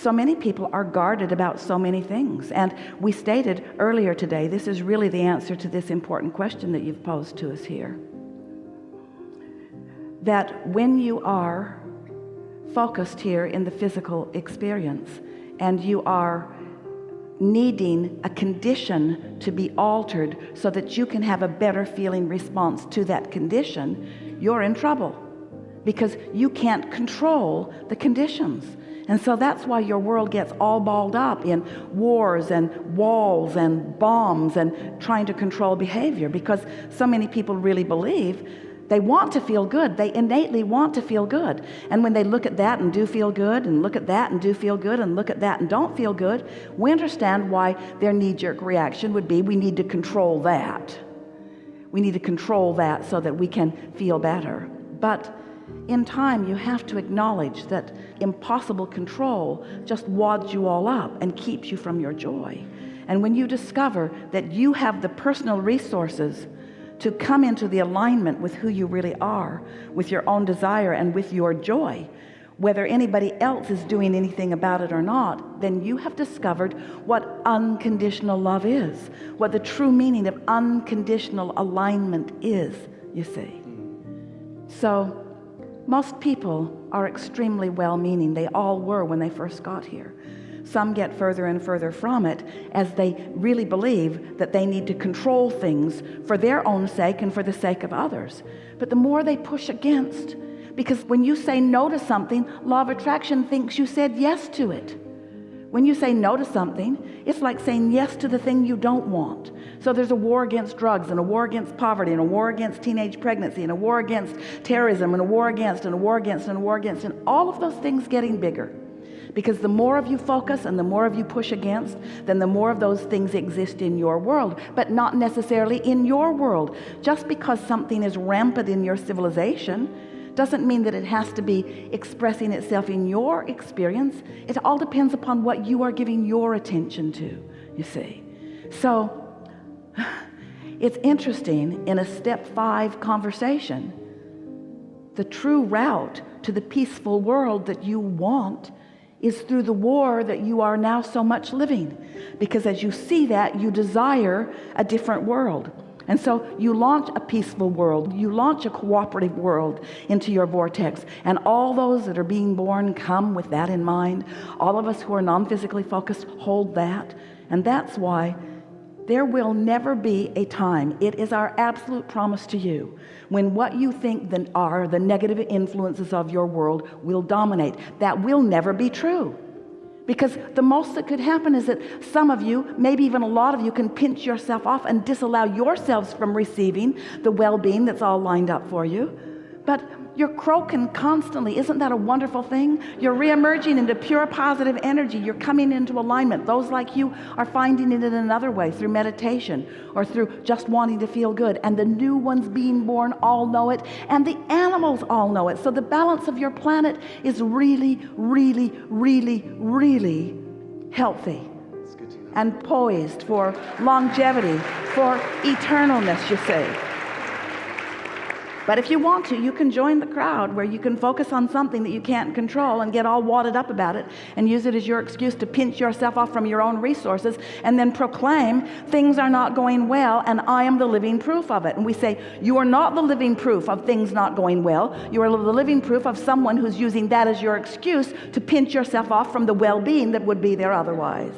So many people are guarded about so many things. And we stated earlier today, this is really the answer to this important question that you've posed to us here. That when you are focused here in the physical experience and you are needing a condition to be altered so that you can have a better feeling response to that condition, you're in trouble because you can't control the conditions. And so that's why your world gets all balled up in wars and walls and bombs and trying to control behavior, because so many people really believe they want to feel good. They innately want to feel good. And when they look at that and do feel good, and look at that and do feel good, and look at that and don't feel good, we understand why their knee-jerk reaction would be, we need to control that. We need to control that so that we can feel better. But in time, you have to acknowledge that impossible control just wads you all up and keeps you from your joy. And when you discover that you have the personal resources to come into the alignment with who you really are, with your own desire and with your joy, whether anybody else is doing anything about it or not, then you have discovered what unconditional love is, what the true meaning of unconditional alignment is, you see. So most people are extremely well-meaning. They all were when they first got here. Some get further and further from it as they really believe that they need to control things for their own sake and for the sake of others. But the more they push against, because when you say no to something, law of attraction thinks you said yes to it. When you say no to something, it's like saying yes to the thing you don't want. So there's a war against drugs, and a war against poverty, and a war against teenage pregnancy, and a war against terrorism, and a war against, and a war against, and a war against, and all of those things getting bigger. Because the more of you focus and the more of you push against, then the more of those things exist in your world, but not necessarily in your world. Just because something is rampant in your civilization doesn't mean that it has to be expressing itself in your experience. It all depends upon what you are giving your attention to, you see. So it's interesting, in a step 5 conversation, the true route to the peaceful world that you want is through the war that you are now so much living. Because as you see that, you desire a different world. And so you launch a peaceful world, you launch a cooperative world into your vortex, and all those that are being born come with that in mind. All of us who are non-physically focused hold that, and that's why there will never be a time, it is our absolute promise to you, when what you think are the negative influences of your world will dominate. That will never be true. Because the most that could happen is that some of you, maybe even a lot of you, can pinch yourself off and disallow yourselves from receiving the well-being that's all lined up for you. But you're croaking constantly. Isn't that a wonderful thing? You're re-emerging into pure positive energy. You're coming into alignment. Those like you are finding it in another way, through meditation or through just wanting to feel good. And the new ones being born all know it, and the animals all know it. So the balance of your planet is really, really, really, really healthy and poised for longevity, for eternalness, you see. But if you want to, you can join the crowd where you can focus on something that you can't control and get all wadded up about it and use it as your excuse to pinch yourself off from your own resources and then proclaim things are not going well and I am the living proof of it. And we say, you are not the living proof of things not going well. You are the living proof of someone who's using that as your excuse to pinch yourself off from the well-being that would be there otherwise.